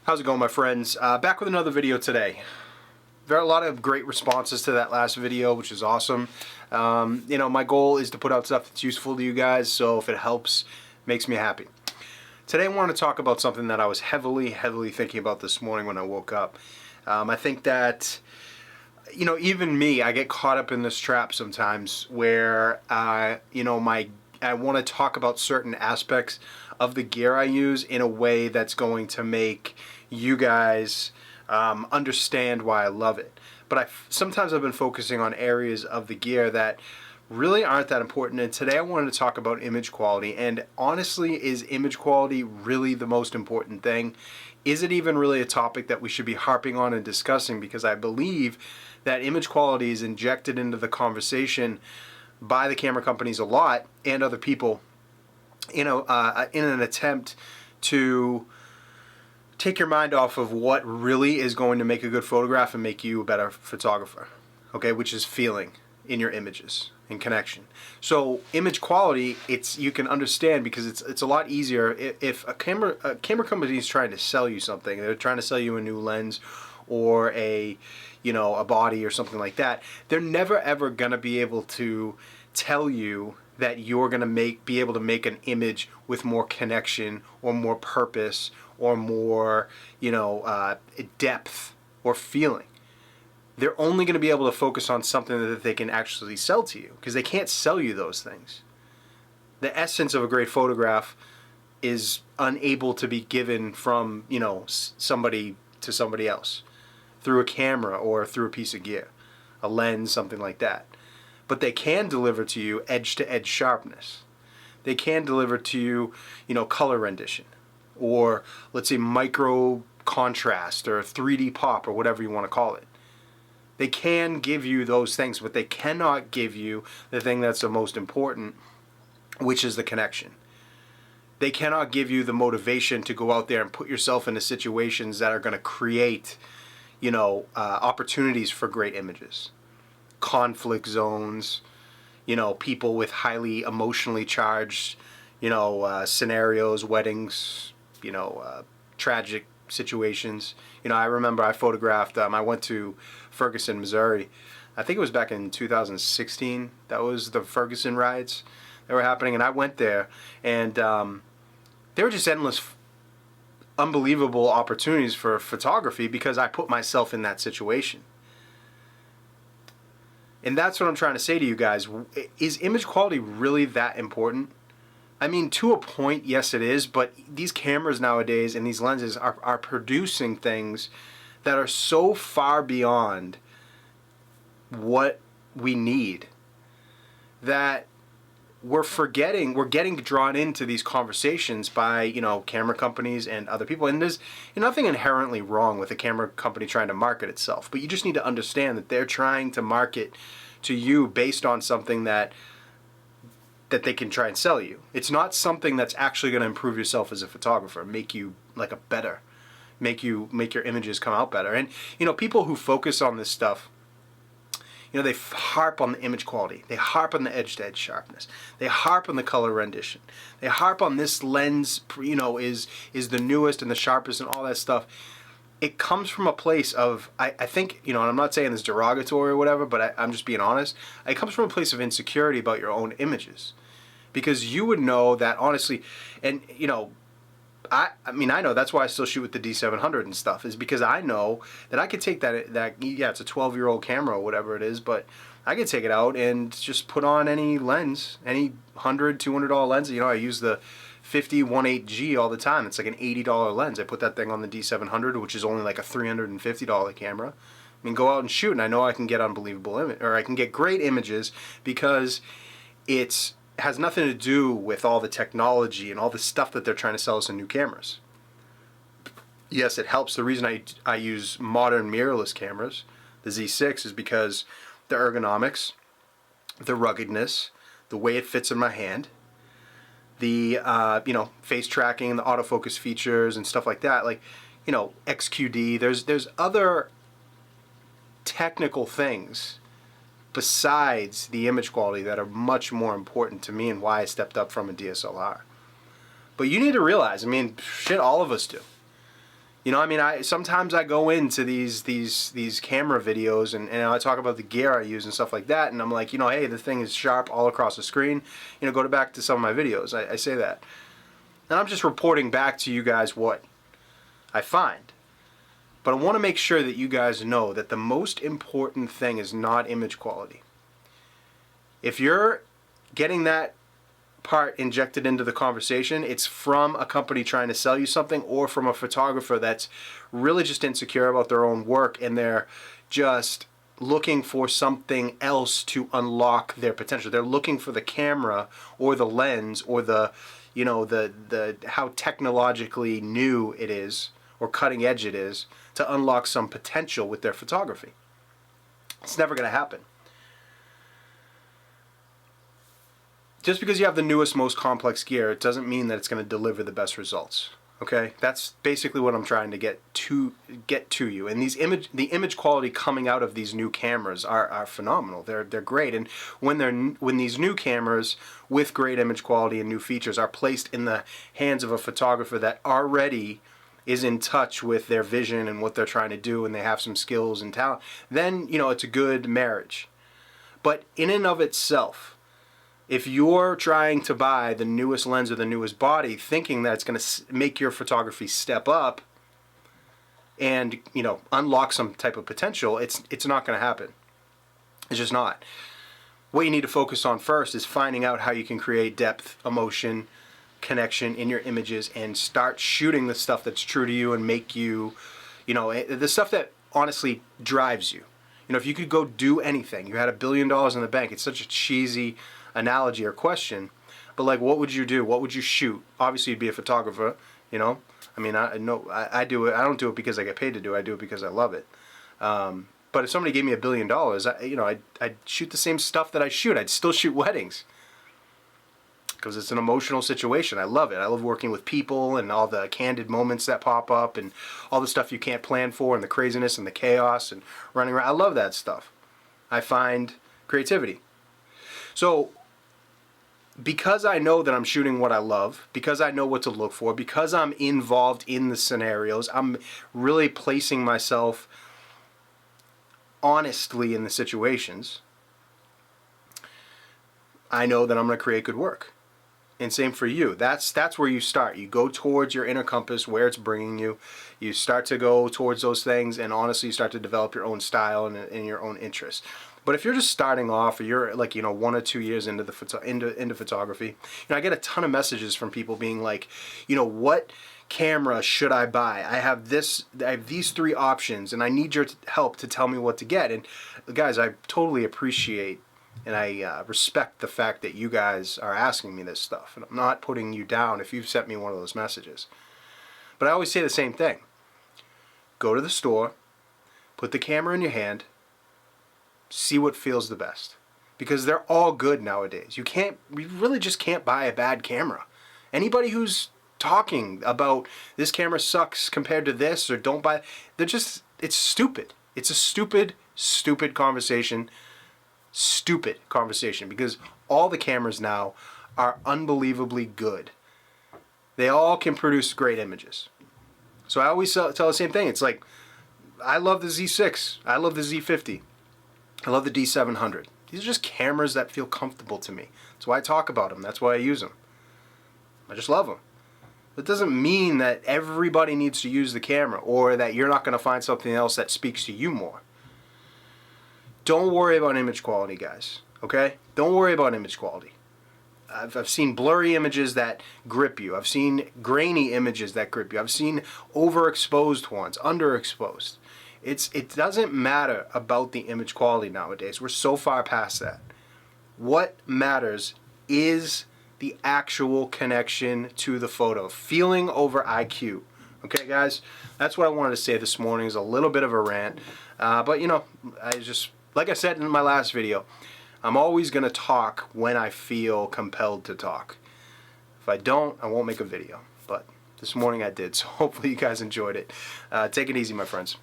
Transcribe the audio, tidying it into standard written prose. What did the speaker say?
How's it going, my friends? Back with another video today. There are a lot of great responses to that last video, which is awesome. My goal is to put out stuff that's useful to you guys, so if it helps, makes me happy. Today I want to talk about something that I was heavily thinking about this morning when I woke up. I think that, even me, I get caught up in this trap sometimes where, I want to talk about certain aspects of the gear I use in a way that's going to make you guys understand why I love it. But sometimes I've been focusing on areas of the gear that really aren't that important, and today I wanted to talk about image quality. And honestly, is image quality really the most important thing? Is it even really a topic that we should be harping on and discussing? Because I believe that image quality is injected into the conversation by the camera companies a lot and other people in an attempt to take your mind off of what really is going to make a good photograph and make you a better photographer, okay, which is feeling in your images and connection. So image quality, you can understand because it's a lot easier if a camera company is trying to sell you something. They're trying to sell you a new lens or a body or something like that. They're never ever gonna be able to tell you that you're gonna be able to make an image with more connection or more purpose or more depth or feeling. They're only going to be able to focus on something that they can actually sell to you, because they can't sell you those things. The essence of a great photograph is unable to be given from somebody to somebody else through a camera or through a piece of gear, a lens, something like that. But they can deliver to you edge-to-edge sharpness. They can deliver to you, color rendition, or let's say micro contrast or 3D pop or whatever you want to call it. They can give you those things, but they cannot give you the thing that's the most important, which is the connection. They cannot give you the motivation to go out there and put yourself into situations that are going to create, opportunities for great images. Conflict zones, people with highly emotionally charged, scenarios, weddings, tragic situations. I remember I photographed, I went to Ferguson, Missouri. I think it was back in 2016. That was the Ferguson rides that were happening, and I went there, and there were just endless, unbelievable opportunities for photography because I put myself in that situation. And that's what I'm trying to say to you guys. Is image quality really that important? I mean, to a point, yes it is, but these cameras nowadays and these lenses are producing things that are so far beyond what we need that we're getting drawn into these conversations by, camera companies and other people. And there's nothing inherently wrong with a camera company trying to market itself, but you just need to understand that they're trying to market to you based on something that they can try and sell you. It's not something that's actually going to improve yourself as a photographer, make you make your images come out better. And people who focus on this stuff, they harp on the image quality, they harp on the edge-to-edge sharpness, they harp on the color rendition, they harp on this lens is the newest and the sharpest and all that stuff. It comes from a place of, I think, and I'm not saying this derogatory or whatever, but I'm just being honest, it comes from a place of insecurity about your own images. Because you would know that, honestly, and I know that's why I still shoot with the D700 and stuff, is because I know that I could take that it's a 12-year-old camera or whatever it is, but I could take it out and just put on any lens, any $100, $200 lens. I use the 50-1.8G all the time. It's like an $80 lens. I put that thing on the D700, which is only like a $350 camera. I mean, go out and shoot, and I know I can get unbelievable I can get great images because it has nothing to do with all the technology and all the stuff that they're trying to sell us in new cameras. Yes, it helps. The reason I use modern mirrorless cameras, the Z6, is because the ergonomics, the ruggedness, the way it fits in my hand, the face tracking, the autofocus features and stuff like that, like XQD. There's other technical things besides the image quality that are much more important to me and why I stepped up from a DSLR. But you need to realize, shit, all of us do. You know, I mean, sometimes I go into these camera videos and I talk about the gear I use and stuff like that, and I'm like, you know, hey, the thing is sharp all across the screen. You know, go back to some of my videos. I say that. And I'm just reporting back to you guys what I find. But I want to make sure that you guys know that the most important thing is not image quality. If you're getting that part injected into the conversation, it's from a company trying to sell you something, or from a photographer that's really just insecure about their own work and they're just looking for something else to unlock their potential. They're looking for the camera or the lens or the, you know, the how technologically new it is or cutting edge it is to unlock some potential with their photography. It's never going to happen. Just because you have the newest, most complex gear, it doesn't mean that it's going to deliver the best results. Okay, that's basically what I'm trying to get to you. And the image quality coming out of these new cameras are phenomenal. They're great. And when these new cameras with great image quality and new features are placed in the hands of a photographer that already is in touch with their vision and what they're trying to do, and they have some skills and talent, then, you know, it's a good marriage. But in and of itself, if you're trying to buy the newest lens or the newest body thinking that it's going to make your photography step up and, you know, unlock some type of potential, it's not going to happen. It's just not. What you need to focus on first is finding out how you can create depth, emotion, connection in your images, and start shooting the stuff that's true to you and make you, you know, the stuff that honestly drives you. You know, if you could go do anything, you had $1 billion in the bank, it's such a cheesy analogy or question, but like, what would you do? What would you shoot? Obviously you'd be a photographer, you know. I mean, I do it. I don't do it because I get paid to do it. I do it because I love it. But if somebody gave me $1 billion, you know, I'd shoot the same stuff that I shoot. I'd still shoot weddings because it's an emotional situation. I love it. I love working with people and all the candid moments that pop up and all the stuff you can't plan for and the craziness and the chaos and running around. I love that stuff. I find creativity. So because I know that I'm shooting what I love, because I know what to look for, because I'm involved in the scenarios, I'm really placing myself honestly in the situations, I know that I'm going to create good work. And same for you. That's where you start. You go towards your inner compass, where it's bringing you. You start to go towards those things, and honestly, you start to develop your own style and your own interest. But if you're just starting off, or you're like, you know, 1 or 2 years into photography, you know, I get a ton of messages from people being like, you know, what camera should I buy? I have these 3 options, and I need your help to tell me what to get. And guys, I totally appreciate and I respect the fact that you guys are asking me this stuff, and I'm not putting you down if you've sent me one of those messages. But I always say the same thing. Go to the store, put the camera in your hand, see what feels the best. Because they're all good nowadays. You really just can't buy a bad camera. Anybody who's talking about this camera sucks compared to this or don't buy, it's stupid. It's a stupid conversation. Stupid conversation, because all the cameras now are unbelievably good. They all can produce great images. So I always tell the same thing. It's like, I love the Z6. I love the Z50. I love the D700. These are just cameras that feel comfortable to me. That's why I talk about them. That's why I use them. I just love them. That doesn't mean that everybody needs to use the camera or that you're not going to find something else that speaks to you more. Don't worry about image quality, guys. Okay? Don't worry about image quality. I've seen blurry images that grip you. I've seen grainy images that grip you. I've seen overexposed ones, underexposed. It doesn't matter about the image quality nowadays. We're so far past that. What matters is the actual connection to the photo. Feeling over IQ. Okay, guys? That's what I wanted to say this morning. Is a little bit of a rant. But, you know, like I said in my last video, I'm always going to talk when I feel compelled to talk. If I don't, I won't make a video. But this morning I did, so hopefully you guys enjoyed it. Take it easy, my friends.